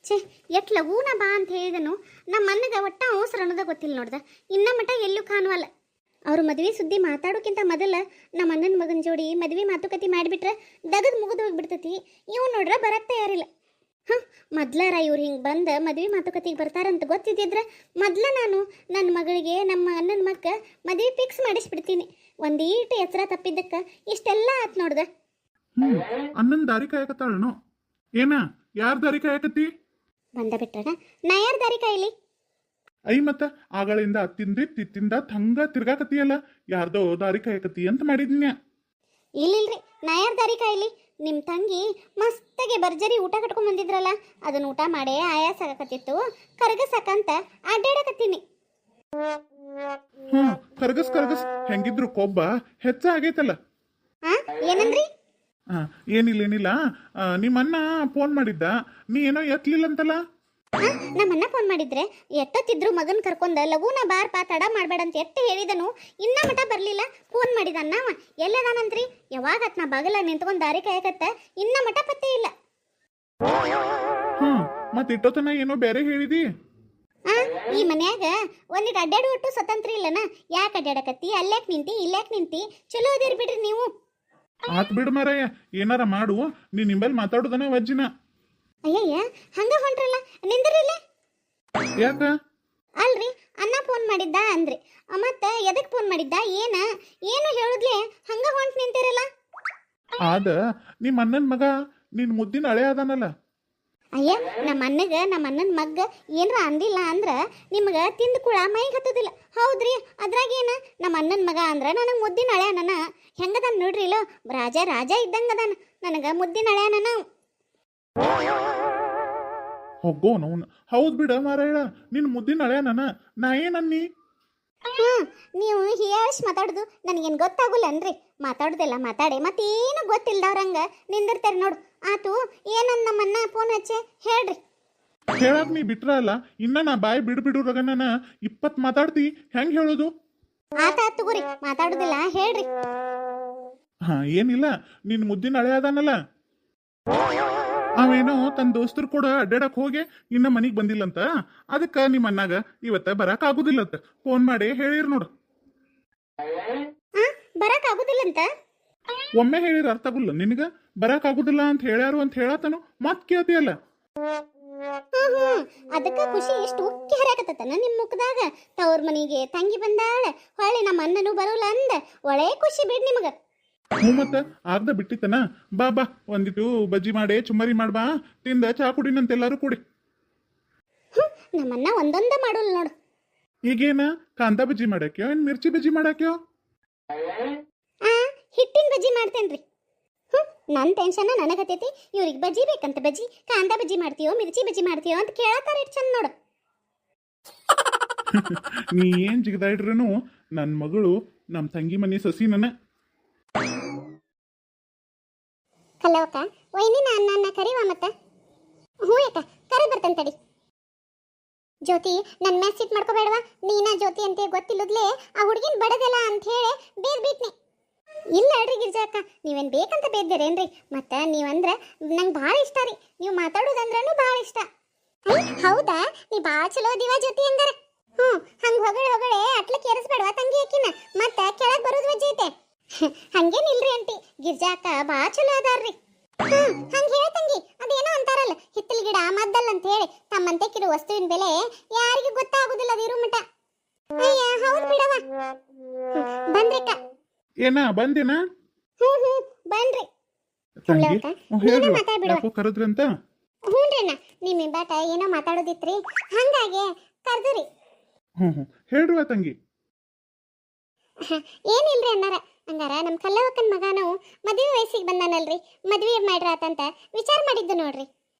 ಛೇ ಎಟ್ ಲಗೂನ ಬಾ ಅಂತ ಹೇಳಿದನು ನಮ್ಮ ಅಣ್ಣಗೆ ಒಟ್ಟ ಅವಸರ ಅನ್ನೋದ ಗೊತ್ತಿಲ್ಲ ನೋಡ್ದ. ಇನ್ನ ಮಟ ಎಲ್ಲೂ ಕಾಣುವಲ್ಲ. ಅವ್ರ ಮದುವೆ ಸುದ್ದಿ ಮಾತಾಡೋಕ್ಕಿಂತ ಮೊದಲ ನಮ್ಮ ಅಣ್ಣನ ಮಗನ ಜೋಡಿ ಮದುವೆ ಮಾತುಕತೆ ಮಾಡಿಬಿಟ್ರೆ ದಗದ್ ಮುಗಿದು ಹೋಗ್ಬಿಡ್ತೈತಿ. ಇವ್ ನೋಡ್ರ ಬರಕ್ ತಯಾರಿಲ್ಲ. ಮೊದ್ಲಾರ ಇವ್ರು ಹಿಂಗೆ ಬಂದು ಮದುವೆ ಮಾತುಕತೆಗೆ ಬರ್ತಾರಂತ ಗೊತ್ತಿದ್ದಿದ್ರೆ ಮೊದ್ಲ ನಾನು ನನ್ನ ಮಗಳಿಗೆ ನಮ್ಮ ಅಣ್ಣನ ಮಕ್ಕ ಮದುವೆ ಫಿಕ್ಸ್ ಮಾಡಿಸ್ಬಿಡ್ತೀನಿ. ಒಂದೀಟು ಎಚ್ಚರ ತಪ್ಪಿದ್ದಕ್ಕೆ ಇಷ್ಟೆಲ್ಲ ಆತ್ ನೋಡ್ದ. ಅಣ್ಣನ ದಾರಿ ಕಾಯಕತ್ತಾಳನು ಏನ? ಯಾರ ದಾರಿ ಕಾಯಕತ್ತಿ? ಬಂದ ಬಿಟ್ರಣ ನಾ ಯಾರ ದಾರಿ ಕಾಯಿಲಿ? ಐ ಮತ್ತ ಆಗಳಿಂದ ಅತ್ತಿಂದ ತಿತ್ತಿಂದ ಹಂಗ ತಿರ್ಗಾಕತ್ತಿಯಲ್ಲ, ಯಾರ್ದೋ ದಾರಿ ಕಾಯಕತ್ತಿ ಅಂತ ಮಾಡಿದ್ನ್ಯಾ. ಇಲ್ಲಿಲ್ರಿ, ನಾ ಯಾರ ದಾರಿ ಕಾಯಿಲಿ? ನಿಮ್ಮ ತಂಗಿ ಮಸ್ತಾಗೆ ಭರ್ಜರಿ ಊಟ ಕಟ್ಕೊಂಡ್ ಬಂದಿದ್ರಲ್ಲ, ಅದನ್ನ ಊಟ ಮಾಡೇ ಆಯಾಸ ಆಗಕತ್ತಿತ್ತು, ಕರಗಸಕ್ಕಂತ ಅಡ್ಡಾಡಕತ್ತೀನಿ. ಕರ್ಗಸ್ ಹೆಂಗಿದ್ರು ಕೊಬ್ಬ ಹೆಚ್ಚ ಆಗೈತಲ್ಲ. ಏನಂದ್ರಿ? ಏನಿಲ್ಲ ನಿಮ್ಮನ್ನ ಫೋನ್ ಮಾಡಿದ್ದ, ನೀ ಏನೋ ಎತ್ಲಿಲ್ಲ ಅಂತಲ್ಲ. ನಮ್ಮನ್ನ ಫೋನ್ ಮಾಡಿದ್ರೆ ಎಷ್ಟೊತ್ತಿದ್ರು ಮಗನ್ ಕರ್ಕೊಂಡ ಲಗೂನ ಬಾರ್ ತಡ ಮಾಡ್ಬೇಡ ಅಂತ ಎಟ್ಟು ಹೇಳಿದನು, ಇನ್ನ ಮಟ ಬರ್ಲಿಲ್ಲ. ಫೋನ್ ಮಾಡಿದ ನಾವ ಎಲ್ಲದಾನಂತ್ರಿ? ಯಾವಾಗತ್ ನಾ ಬಾಗಲ ನಿಂತ್ಕೊಂಡ್ ದಾರಿ ಕಾಯಕತ್ತ, ಇನ್ನ ಮಟ ಪತ್ತೆ ಇಲ್ಲ. ಮತ್ ಇಟ್ಟೋತನ ಏನೋ ಬೇರೆ ಹೇಳಿದಿ. ಈ ಮನ್ಯಾಗ ಒಂದಿಟ್ಟು ಅಡ್ಡಾಡು ಒಟ್ಟು ಸ್ವತಂತ್ರ ಇಲ್ಲನ? ಯಾಕೆ ಅಡ್ಡಾಡಕತ್ತಿ? ಅಲ್ಯಾಕ್ ನಿಂತಿ ಇಲ್ಯಾಕ್ ನಿಂತಿ? ಚಲೋ ಅದಿರ್ ಬಿಡ್ರಿ ನೀವು. ಆತ್ ಬಿಡ್ ಮಾರಾಯ, ಏನಾರ ಮಾಡು, ನೀ ನಿಂಬಲ್ ಮಾತಾಡುದನ ವಜ್ಜಿನ. ಅಯ್ಯಯ್ಯ, ಹಂಗ ಹೊಂಟ್ರಲ್ಲ, ನಿಂದ್ರಿಲ್ಲ. ಯಾಕ? ಅಲ್ರಿ, ಅಣ್ಣ ಫೋನ್ ಮಾಡಿದ್ದ ಅಂದ್ರಿ, ಮತ್ತೆ ಎದಕ್ ಫೋನ್ ಮಾಡಿದ್ದ? ಏನು ಹೇಳುದ್ಲೆ ಹಂಗ ಹೊಂಟ್ ನಿಂತಿರಲ್ಲ? ಆದ ನಿಮ್ಮ ಅಣ್ಣನ ಮಗ ನಿನ್ ಮುದ್ದಿನ ಹಳೆ ಅದಾನಲ್ಲ. ಅಯ್ಯ, ನಮ್ಮ ಅಣ್ಣನ ಮಗ್ಗ ಏನ್ರ ಅಂದಿಲ್ಲ ಅಂದ್ರ ನಿಮ್ಗ ತಿಂದ ಕೂಡ ಮೈಗೆ ಹತ್ತದಿಲ್ಲ. ಹೌದ್ರಿ, ಅದ್ರಾಗೇನ? ನಮ್ಮ ಅಣ್ಣನ ಮಗ ಅಂದ್ರ ನನಗೆ ಮುದ್ದಿನ ಹಳೆ ಅಣ್ಣನ. ಹೆಂಗದಾನ ನೋಡ್ರಿ, ಇಲ್ಲ ರಾಜ ಇದ್ದಂಗದಾನ, ನನಗ ಮುದ್ದಿನ ಹಳೆ ಅಣ್ಣನ. ಹೋಗೋ ನೌನ್, ಹೌದ್ ಬಿಡ ಮಾರಾಯ, ನಿನ್ ಮುದ್ದಿನ ಹಳೆ ನಾ ಏನನ್ನಿ? ನೀವು ಹೀಯಾಶ್ ಮಾತಾಡುದು ನನಗೇನು ಗೊತ್ತಾಗುಲ್ಲ ಅನ್ರಿ. ಮಾತಾಡುದೆಲ್ಲ ಮಾತಾಡೆ ಮತ್ತೇನು ಗೊತ್ತಿಲ್ದವ್ರಂಗ ನಿಂದಿರ್ತಾರೆ ನೋಡು. ಆತು, ಏನನ್ನ ನಮ್ಮನ್ನ ಫೋನ್ ಹಚ್ಚೆ ಹೇಳ್ರಿ. ಹೇಳಕ್ ನೀ ಬಿಟ್ರ ಅಲ್ಲ, ಇನ್ನ ನಾ ಬಾಯಿ ಬಿಡುರಗ ನನ್ನ 20 ಮಾತಾಡ್ತಿ, ಹೆಂಗ್ ಹೇಳುದು? ಆತ ತಗೋರಿ, ಮಾತಾಡುದಿಲ್ಲ ಹೇಳ್ರಿ. ಏನಿಲ್ಲ, ನಿನ್ ಮುದ್ದಿನ ಹಳೆ ಅದಾನಲ್ಲ, ಅವೇನೋ ತನ್ನ ದೋಸ್ತರು ಕೂಡ ಅಡ್ಡಾಡಕ್ ಹೋಗಿ ಇನ್ನ ಮನಿಗ್ ಬಂದಿಲ್ಲಂತ. ಅದಕ್ಕ ನಿಮ್ಮ ಅಣ್ಣಾಗ ಇವತ್ತ ಬರಾಕ್ ಆಗುದಿಲ್ಲಂತ ಫೋನ್ ಮಾಡಿ ಹೇಳಿರ್ ನೋಡು. ಬರಾಕ್ ಆಗುದಿಲ್ಲಂತ ಒಮ್ಮೆ ಹೇಳಿರ ಅರ್ಥ ಆಗುಲ್ಲ ನಿನಗ? ಬರಾಕ್ ಆಗುದಿಲ್ಲ ಅಂತ ಹೇಳ್ಯಾರು ಅಂತ ಹೇಳತನು ಮತ್ ಕೇಳ್ತಿಯಲ್ಲ. ಅದಕ್ಕ ಖುಷಿ ಎಷ್ಟು ಉಕ್ಕಿ ಹರಿಯಾಕತ್ತನ ನಿಮ್ ಮುಖದಾಗ. ತವ್ರ ಮನಿಗೆ ತಂಗಿ ಬಂದಾಳ, ಹೊಳ್ಳಿ ನಮ್ಮ ಅಣ್ಣನು ಬರೋಲ್ಲ ಅಂದ, ಒಳ್ಳೆ ಖುಷಿ ಬಿಡ್ ನಿಮಗ. ಮತ್ತ ಆಗ್ದ ಬಿಟ್ಟಿತ್ತನ. ಬಾ ಒಂದಿಟ್ಟು ಬಜ್ಜಿ ಮಾಡಿ ಚುಮ್ಮರಿ ಮಾಡ್ಬಾ, ತಿಂದ ಚಾ ಕುಡಿನಂತ ಎಲ್ಲಾರು ಕೂಡಿ. ನಮ್ಮನ್ನ ಒಂದೊಂದ ಮಾಡೋಲ್ಲ ನೋಡು. ಈಗೇನ ಕಾಂದಾ ಬಜ್ಜಿ ಮಾಡಾಕ್ಯೋ ಏನ್ ಮಿರ್ಚಿ ಬಜ್ಜಿ ಮಾಡಾಕ್ಯೋ? ಹಿಟ್ಟಿನ ಬಜ್ಜಿ ಮಾಡ್ತೇನ್ರಿ. ನನ್ ಟೆನ್ಷನ್ ನನಗತ್ತೈತಿ. ಇವ್ರಿಗೆ ಬಜ್ಜಿ ಬೇಕಂತ ಬಜ್ಜಿ, ಕಾಂದಾ ಬಜ್ಜಿ ಮಾಡ್ತೀಯೋ ಮಿರ್ಚಿ ಬಜ್ಜಿ ಮಾಡ್ತೀಯೋ ಅಂತ ಕೇಳತ್ತಾರ. ಇಟ್ ಚಂದ ನೋಡು. ನೀ ಏನ್ ಜಿಗದಾಡ್ರನು ನನ್ ಮಗಳು ನಮ್ ತಂಗಿ ಮನಿ ಸಸಿ ನನ್ನ. ಹಲೋ ಅಕ್ಕ, ವೈನಿ ನನ್ನ ಕರಿವಾ ಮತ್ತ? ಹ್ಞೂ ಅಕ್ಕ, ಕರೆ ಬರ್ತೇನೆ ತಡಿ. ಜ್ಯೋತಿ, ನನ್ನ ಮ್ಯಾಚ್ ಸಿಟ್ ಮಾಡ್ಕೋಬೇಡವಾ? ನೀನಾ ಜ್ಯೋತಿ ಅಂತ ಗೊತ್ತಿಲ್ಲದ್ಲೇ ಆ ಹುಡುಗಿನ ಬಡದಲ್ಲ ಅಂತ ಹೇಳಿ ಬೇದ್ಬಿಟ್ನಿ. ಇಲ್ಲ ಹೇಳ್ರಿ ಗಿರ್ಜಾ ಅಕ್ಕ, ನೀವೇನು ಬೇಕಂತ ಬೇದ್ದೀರೇನ್ರಿ? ಮತ್ತೆ ನೀವಂದ್ರೆ ನಂಗೆ ಭಾಳ ಇಷ್ಟ ರೀ. ನೀವು ಮಾತಾಡೋದಂದ್ರೂ ಭಾಳ ಇಷ್ಟ. ಹೌದಾ? ನೀ ಭಾಳ ಚಲೋ ದಿವ ಜ್ಯೋತಿ ಹಂಗಾರ. ಹಂಗೆ ಹೊಗಳೆ ಅಟ್ಲಕ್ಕೆ ಏರಿಸ್ಬೇಡವಾ ತಂಗಿ ಅಕ್ಕಿನ, ಮತ್ತೆ ಕೆಳಗೆ ಬರೋದು ವಜ್ಜೆ ಐತೆ. ಹಂಗೇನಿಲ್ರಿ ಆಂಟಿ, ಗಿರ್ಜಾ ಅಕ್ಕ ಭಾಳ ಚಲೋ ಅದಾರ್ರಿ. ಹಂಗೆ ಹೇಳ ತಂಗಿ, ಅದೇನೋ ಅಂತಾರಲ್ಲ, ಹಿತ್ತಲ ಗಿಡ ಮದ್ದಲ್ಲ ಅಂತ ಹೇಳಿ. ತಮ್ಮಂತೆ ಕಿರು ವಸ್ತುವಿನ ಬೆಲೆ ಯಾರಿಗೂ ಗೊತ್ತಾಗುದಿಲ್ಲ ಅದಿರು ಮಟ. ಅಯ್ಯ, ಹೌದು ಬಿಡವ. ಬಂದ್ರಿಕ್ಕ? ಏನ ಬಂದೇನ? ಬನ್ರಿ. ಯಾಕೋ ಕರೆದ್ರಂತ? ಹ್ಞೂನ್ರಿ ಅಣ್ಣ, ನಿಮ್ಮ ಬಾಟ ಏನೋ ಮಾತಾಡೋದಿತ್ರಿ, ಹಂಗಾಗಿ ಕರ್ದ್ರಿ. ಹೇಳ್ರುವ ತಂಗಿ. ಏನಿಲ್ರಿ ಅಣ್ಣಾರ, ಹಂಗಾರ ನಮ್ಮ ಕಲ್ಲವಕ್ಕನ ಮಗನು ಮದುವೆ ವಯಸ್ಸಿಗೆ ಬಂದಾನಲ್ರಿ, ಮದುವೆ ಮಾಡ್ರಾತಂತ ವಿಚಾರ ಮಾಡಿದ್ದು ನೋಡ್ರಿ.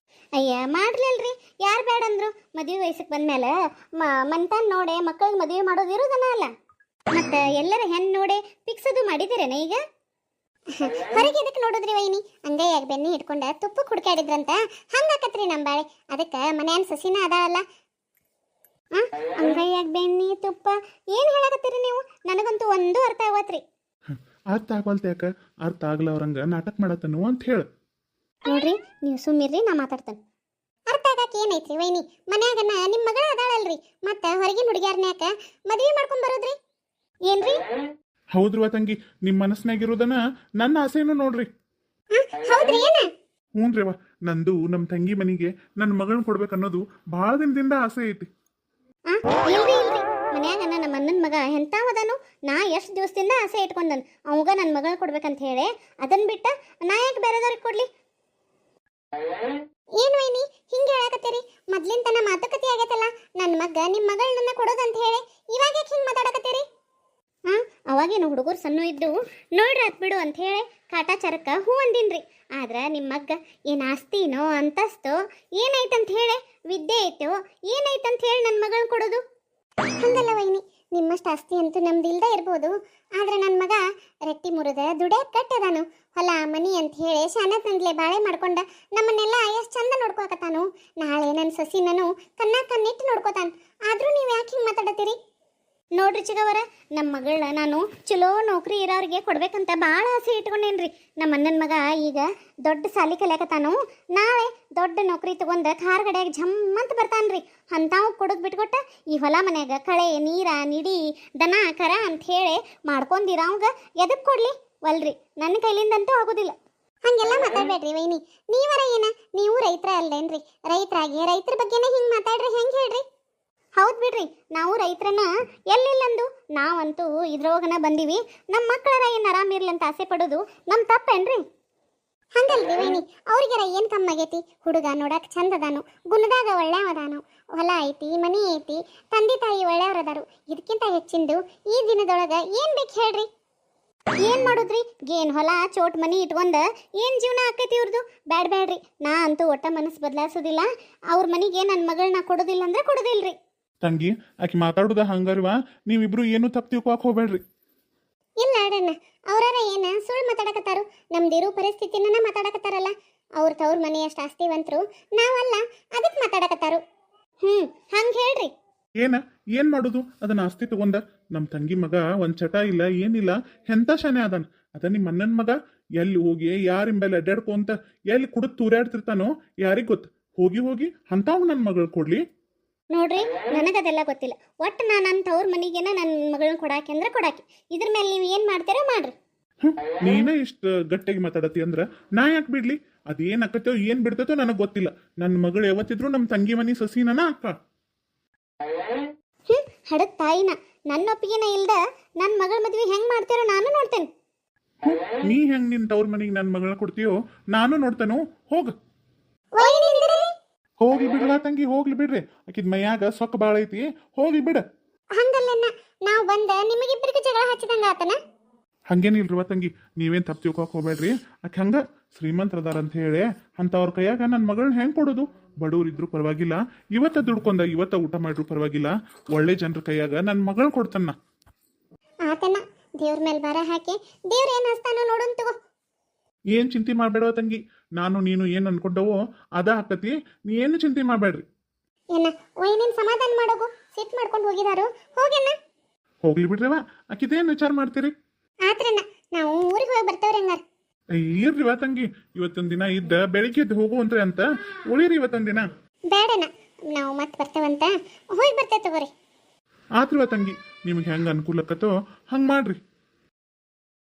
ಅಯ್ಯ, ಮಾಡ್ಲಿಲ್ರಿ, ಯಾರು ಬೇಡ ಅಂದ್ರು. ಮದುವೆ ವಯಸ್ಸಿಗೆ ಬಂದ್ಮೇಲೆ ಮನ್ತಾನ್ ನೋಡೆ ಮಕ್ಕಳಿಗೆ ಮದುವೆ ಮಾಡೋದು ಇರೋದನ ಅಲ್ಲ. ಮತ್ತೆ ಎಲ್ಲರ ಹೆಣ್ಣು ನೋಡೆ ಫಿಕ್ಸ್ ಅದು ಮಾಡಿದಿರೇನ ಈಗ? ಹೊರಗೆ ಎದಕ್ಕೆ ನೋಡಿದ್ರಿ ವೈನಿ? ಅಂಗೈಯಾಗ ಬೆನ್ನಿ ಹಿಡ್ಕೊಂಡ ತುಪ್ಪ ಹುಡ್ಕಾಡಿದ್ರಂತ ಹಂಗಾಕತ್ರಿ ನಮ್ಮ ಬಾಳೆ. ಅದಕ್ಕೆ ಮನ್ಯಾನ ಸಸಿನ ಅದಾವಲ್ಲ. ಅಂಗೈಯಾಗ ಬೆನ್ನಿ ತುಪ್ಪ ಏನು ಹೇಳಕತ್ತೀರಿ ನೀವು? ನನಗಂತೂ ಒಂದು ಅರ್ಥ ಆಗತ್ರಿ. ಅರ್ಥ ಆಗವಲ್ತ ಯಾಕ? ಅರ್ಥ ಆಗ್ಲವ್ರಂಗ ನಾಟಕ ಮಾಡತ್ತನು ಅಂತ ಹೇಳ. ನೋಡ್ರಿ, ನೀವು ಸುಮ್ಮಿರ್ರಿ, ನಾ ಮಾತಾಡ್ತೇನೆ. ಅರ್ಥ ಮಾಡಕ್ ಏನೈತ್ರಿ ವೈನಿ? ಮನ್ಯಾಗನ ನಿಮ್ಮ ಮಗಳ ಅದಾಳಲ್ರಿ, ಮತ್ತ ಹೊರಗಿನ ಹುಡುಗ್ಯಾರ್ನ್ಯಾಕ ಮದ್ವೆ ಮಾಡ್ಕೊಂಡ್ ಬರೋದ್ರಿ ಏನ್ರಿ? ಹೌದ್ರವ ತಂಗಿ, ನಿಮ್ಮ ಮನಸ್ಸಿನಾಗಿರೋದನ್ನ ನನ್ನ ಆಸೆನೂ ನೋಡ್ರಿ. ಹೌದ್ರಿ ಏನ? ಹ್ಞೂನ್ರಿವ, ನಂದು ನಮ್ಮ ತಂಗಿ ಮನಿಗೆ ನನ್ನ ಮಗಳನ್ನ ಕೊಡ್ಬೇಕನ್ನೋದು ಭಾಳ ದಿನದಿಂದ ಆಸೆ ಐತಿ. ಇಲ್ರಿ ಇಲ್ರಿ, ಮನ್ಯಾಗ ನಮ್ಮ ಅಣ್ಣನ ಮಗ ಎಂತಾವದಾನು, ನಾ ಎಷ್ಟು ದಿವಸದಿಂದ ಆಸೆ ಇಟ್ಕೊಂಡನ್ ಅವಾಗ ನನ್ನ ಮಗಳ ಕೊಡ್ಬೇಕಂತ ಹೇಳಿ. ಅದನ್ನ ಬಿಟ್ಟ ನಾ ಯಾಕೆ ಬೇರೆದವ್ರಿಗೆ ಕೊಡ್ಲಿ? ಏನ್ ವೈನಿ ಹಿಂಗೆ ಹೇಳಕತ್ತೀರಿ? ಮೊದ್ಲಿನ ತನ ಮಾತುಕತೆ ಆಗೈತಲ್ಲ, ನನ್ನ ಮಗ ನಿಮ್ಮ ಮಗಳನ್ನ ಕೊಡೋದಂತ ಹೇಳಿ, ಇವಾಗ ಯಾಕೆ ಹಿಂಗೆ ಮಾತಾಡಕತ್ತೀರಿ? ಅವಾಗೇನು ಹುಡುಗರು ಸಣ್ಣ ಇದ್ದು ನೋಡ್ರಿ ಅತ್ ಬಿಡು ಅಂತ ಹೇಳಿ ಕಾಟಾಚಾರಕ್ಕೆ ಹೂ ಅಂದಿನ್ರಿ. ಆದ್ರೆ ನಿಮ್ಮ ಮಗ್ಗ ಏನು ಆಸ್ತಿನೋ ಅಂತಸ್ತೋ ಏನೈತಂತ ಹೇಳಿ, ವಿದ್ಯೆ ಐತೋ ಏನೈತಂತ ಹೇಳಿ ನನ್ನ ಮಗಳನ್ನ ಕೊಡೋದು? ಹಂಗಲ್ಲ ವೈನಿ, ನಿಮ್ಮಷ್ಟು ಆಸ್ತಿ ಅಂತೂ ನಮ್ದು ಇಲ್ದೇ ಇರ್ಬೋದು, ಆದ್ರೆ ನನ್ನ ಮಗ ರಟ್ಟಿ ಮುರಿದ ದುಡೇ ಕಟ್ಟದಾನು. ಹೊಲ ಮನಿ ಅಂತ ಹೇಳಿ ಶಾನತ್ನಂದ್ಲೆ ಬಾಳೆ ಮಾಡ್ಕೊಂಡ ನಮ್ಮನ್ನೆಲ್ಲ ಎಷ್ಟು ಚಂದ ನೋಡ್ಕೋಕತ್ತಾನು. ನಾಳೆ ನನ್ನ ಸೊಸಿನನು ಕಣ್ಣಿಟ್ಟು ನೋಡ್ಕೋತಾನ. ಆದ್ರೂ ನೀವು ಯಾಕೆ ಹಿಂಗೆ ಮಾತಾಡತ್ತೀರಿ? ನೋಡ್ರಿ ಚಿಗವರ, ನಮ್ಮ ಮಗಳನ್ನ ನಾನು ಚಲೋ ನೌಕರಿ ಇರೋರಿಗೆ ಕೊಡ್ಬೇಕಂತ ಭಾಳ ಆಸೆ ಇಟ್ಕೊಂಡೇನ್ರಿ. ನಮ್ಮ ಅಣ್ಣನ ಮಗ ಈಗ ದೊಡ್ಡ ಸಾಲಿ ಕಲಿಯಾಕತ್ತಾನು, ನಾಳೆ ದೊಡ್ಡ ನೌಕರಿ ತಗೊಂಡ ಕಾರ್ ಗಡಿಯಾಗ ಜಮ್ಮಂತ ಬರ್ತಾನ್ರಿ. ಅಂತಾವ್ ಕೊಡೋದು ಬಿಟ್ಕೊಟ್ಟ ಈ ಹೊಲ ಮನ್ಯಾಗ ಕಳೆ ನೀರ ನಿಡಿ ದನ ಕರ ಅಂತ ಹೇಳಿ ಮಾಡ್ಕೊಂಡಿರ ಅವಂಗ ಎದಕ್ಕೆ ಕೊಡ್ಲಿ? ವಲ್ರಿ, ನನ್ನ ಕೈಲಿಂದಂತೂ ಆಗೋದಿಲ್ಲ. ಹಂಗೆಲ್ಲ ಮಾತಾಡ್ಬೇಡ್ರಿ ವೈನಿ. ನೀವರ ಏನ, ನೀವು ರೈತರ ಅಲ್ಲೇನ್ರಿ? ರೈತರಾಗಿ ರೈತರ ಬಗ್ಗೆನೇ ಹಿಂಗೆ ಮಾತಾಡ್ರಿ ಹೆಂಗೆ ಹೇಳ್ರಿ? ಹೌದು ಬಿಡ್ರಿ, ನಾವು ರೈತರನ್ನ ಎಲ್ಲಿಲ್ಲಂದು ನಾವಂತೂ ಇದ್ರೊಳಗನ ಬಂದೀವಿ. ನಮ್ಮ ಮಕ್ಕಳರ ಏನು ಆರಾಮಿರ್ಲಿ ಅಂತ ಆಸೆ ಪಡೋದು ನಮ್ಮ ತಪ್ಪೇನ್ರಿ? ಹಂಗಲ್ರಿ ವೈನಿ, ಅವ್ರಿಗಾರ ಏನು ಕಮ್ಮಾಗೈತಿ? ಹುಡುಗ ನೋಡಕ್ ಚಂದ ಅದಾನು, ಗುಣದಾಗ ಒಳ್ಳೆಯವದಾನು, ಹೊಲ ಐತಿ ಮನಿ ಐತಿ, ತಂದೆ ತಾಯಿ ಒಳ್ಳೆಯವರದಾರು. ಇದಕ್ಕಿಂತ ಹೆಚ್ಚಿಂದು ಈ ದಿನದೊಳಗೆ ಏನು ಬೇಕು ಹೇಳ್ರಿ? ಏನು ಮಾಡೋದ್ರಿ? ಏನ್ ಹೊಲ ಚೋಟ್ ಮನಿ ಇಟ್ಕೊಂಡ ಏನು ಜೀವನ ಆಕೈತಿ ಇವ್ರದು? ಬ್ಯಾಡ್ರಿ, ನಾ ಅಂತೂ ಒಟ್ಟ ಮನಸ್ಸು ಬದಲಾಯಿಸೋದಿಲ್ಲ. ಅವ್ರ ಮನಿಗೆ ನನ್ನ ಮಗಳನ್ನ ಕೊಡೋದಿಲ್ಲ ಅಂದ್ರೆ ಕೊಡೋದಿಲ್ರಿ. ತಂಗಿ, ಆಕಿ ಮಾತಾಡುದ ಹಂಗರ್ವಾ, ನೀವಿಬ್ರು ಏನು ತಪ್ಪು ತಿಳ್ಕೊಕ್ ಹೋಗ್ಬೇಡ್ರಿ. ಇಲ್ಲ ಅಡಣ್ಣ, ಅವ್ರಾರ ಏನ ಸುಳ್ಳು ಮಾತಾಡಕತ್ತಾರು? ನಮ್ದಿರೋ ಪರಿಸ್ಥಿತಿನ ಮಾತಾಡಕತ್ತಾರಲ್ಲ. ಅವ್ರ ತವ್ರ ಮನೆ ಅಷ್ಟು ಆಸ್ತಿವಂತರು, ನಾವಲ್ಲ, ಅದಕ್ಕೆ ಮಾತಾಡಕತ್ತಾರು. ಹಂಗೆ ಹೇಳ್ರಿ. ಏನ್ ಮಾಡುದು? ಅದನ್ನ ಆಸ್ತಿ ತಗೊಂಡ ನಮ್ಮ ತಂಗಿ ಮಗ ಒಂದ್ ಚಟ ಇಲ್ಲ ಏನಿಲ್ಲ, ಎಂತ ಶನೆ ಅದಾನ. ಅದ ನಿಮ್ಮ ಅಣ್ಣನ ಮಗ ಎಲ್ಲಿ ಹೋಗಿ ಯಾರಿಂಬೆಲ್ಲ ಅಡ್ಡಾಡ್ಕೊಂತ ಎಲ್ಲಿ ಕುಡಿದು ತೂರಾಡ್ತಿರ್ತಾನೋ ಯಾರಿಗ್ ಗೊತ್ತ? ಹೋಗಿ ಹೋಗಿ ಅಂತಾವ್ ನನ್ನ ಮಗಳು ಕೊಡ್ಲಿ? ನೋಡ್ರಿ, ನನಗದೆಲ್ಲ ಗೊತ್ತಿಲ್ಲ. ಒಟ್ಟು ನಾನು ನನ್ನ ತವ್ರ ಮನಿಗೇನ ನನ್ನ ಮಗಳನ್ನ ಕೊಡಾಕೆ ಅಂದ್ರೆ ಕೊಡಾಕೆ. ಇದ್ರ ಮೇಲೆ ನೀವು ಏನು ಮಾಡ್ತೀರಾ ಮಾಡ್ರಿ. ನೀನೇ ಇಷ್ಟು ಗಟ್ಟಿಯಾಗಿ ಮಾತಾಡತಿ ಅಂದ್ರ ನಾ ಯಾಕೆ ಬಿಡ್ಲಿ? ಅದೇನ್ ಆಕತ್ತೋ ಏನ್ ಬಿಡ್ತೈತೋ ನನಗೆ ಗೊತ್ತಿಲ್ಲ. ನನ್ನ ಮಗಳು ಯಾವತ್ತಿದ್ರು ನಮ್ಮ ತಂಗಿ ಮನಿ ಸಸಿನ ಅಕ್ಕ. ಹಡಕ್ ತಾಯಿನ ನನ್ನ ಒಪ್ಪಿಗೆನ ಇಲ್ದ ನನ್ನ ಮಗಳ ಮದ್ವೆ ಹೆಂಗ್ ಮಾಡ್ತೀರೋ ನಾನು ನೋಡ್ತೇನೆ. ನೀ ಹೆಂಗ್ ನಿನ್ ತವ್ರ ಮನಿಗೆ ನನ್ನ ಮಗಳನ್ನ ಕೊಡ್ತೀಯೋ ನಾನು ನೋಡ್ತಾನೋ. ಹೋಗ್ಲಿ ಬಿಡ್ಲಾ ತಂಗಿ, ಹೋಗ್ಲಿ ಬಿಡ್ರಿ. ಆಕಿದ್ ಮೈಯಾಗ ಸೊಕ್ಕ ಬಾಳ ಐತಿ, ಹೋಗ್ಲಿ ಬಿಡ. ಹಂಗಲ್ಲ, ನಾವು ಬಂದ ನಿಮಗಿಬ್ಬರಿಗೆ ಜಗಳ ಹಚ್ಚಿದಂಗ ಆತನ? ಹಂಗೇನಿಲ್ರಿವ ತಂಗಿ, ನೀವೇನ್ ತಪ್ಪು ತಿಳ್ಕೊಕ್ ಹೋಗ್ಬೇಡ್ರಿ. ಆಕೆ ಹಂಗ ಶ್ರೀಮಂತರದಾರ ಅಂತ ಹೇಳಿ ಅಂತವ್ರ ಕೈಯಾಗ ನನ್ನ ಮಗಳನ್ನ ಹೆಂಗ್ ಕೊಡೋದು? ಬಡವ್ರಿದ್ರು ಪರವಾಗಿಲ್ಲ, ಇವತ್ತ ದುಡ್ಕೊಂಡ ಇವತ್ತ ಊಟ ಮಾಡಿದ್ರು ಪರವಾಗಿಲ್ಲ, ಒಳ್ಳೆ ಜನರ ಕೈಯಾಗ ನನ್ನ ಮಗಳನ್ನ ಕೊಡ್ತಾನ. ಆತನ ದೇವ್ರ ಮೇಲೆ ಬರ ಹಾಕಿ ದೇವ್ರ ಏನ್ ಹಸ್ತಾನೋ ನೋಡೋನ್ ತಗೋ. ಏನ್ ಚಿಂತೆ ಮಾಡ್ಬೇಡವ ತಂಗಿ, ನಾನು ನೀನು ಏನ್ ಅನ್ಕೊಂಡವೋ ಅದ ಹಾಕತಿ. ನೀ ಏನು ಚಿಂತೆ ಮಾಡ್ಬೇಡ್ರಿ. ಏನ ವೈನಿನ್ ಸಮಾಧಾನ ಮಾಡೋಗು, ಸಿಟ್ ಮಾಡ್ಕೊಂಡು ಹೋಗಿದಾರು. ಹೋಗೇನ? ಹೋಗ್ಲಿ ಬಿಡ್ರಿವ, ಆಕಿದೇನ್ ವಿಚಾರ ಮಾಡ್ತೀರಿ? ಆತ್ರನ ನಾವು ಊರಿಗೆ ಹೋಗಿ ಬರ್ತೇವ್ರಿ ಹಂಗಾರ. ಇರ್ರಿವ ತಂಗಿ, ಇವತ್ತೊಂದ್ ದಿನ ಇದ್ದ ಬೆಳಿಗ್ಗೆ ಎದ್ದು ಹೋಗುವಂತ್ರಿ ಅಂತ ಉಳಿರಿ ಇವತ್ತೊಂದ್ ದಿನ. ಬೇಡನ, ನಾವು ಮತ್ತೆ ಬರ್ತೇವಂತ ಹೋಗಿ ಬರ್ತೇವೆ ತಗೋರಿ. ಆತ್ರಿವ ತಂಗಿ, ನಿಮ್ಗೆ ಹೆಂಗ ಅನುಕೂಲಕ್ಕತ್ತೋ ಹಂಗ್ ಮಾಡ್ರಿ.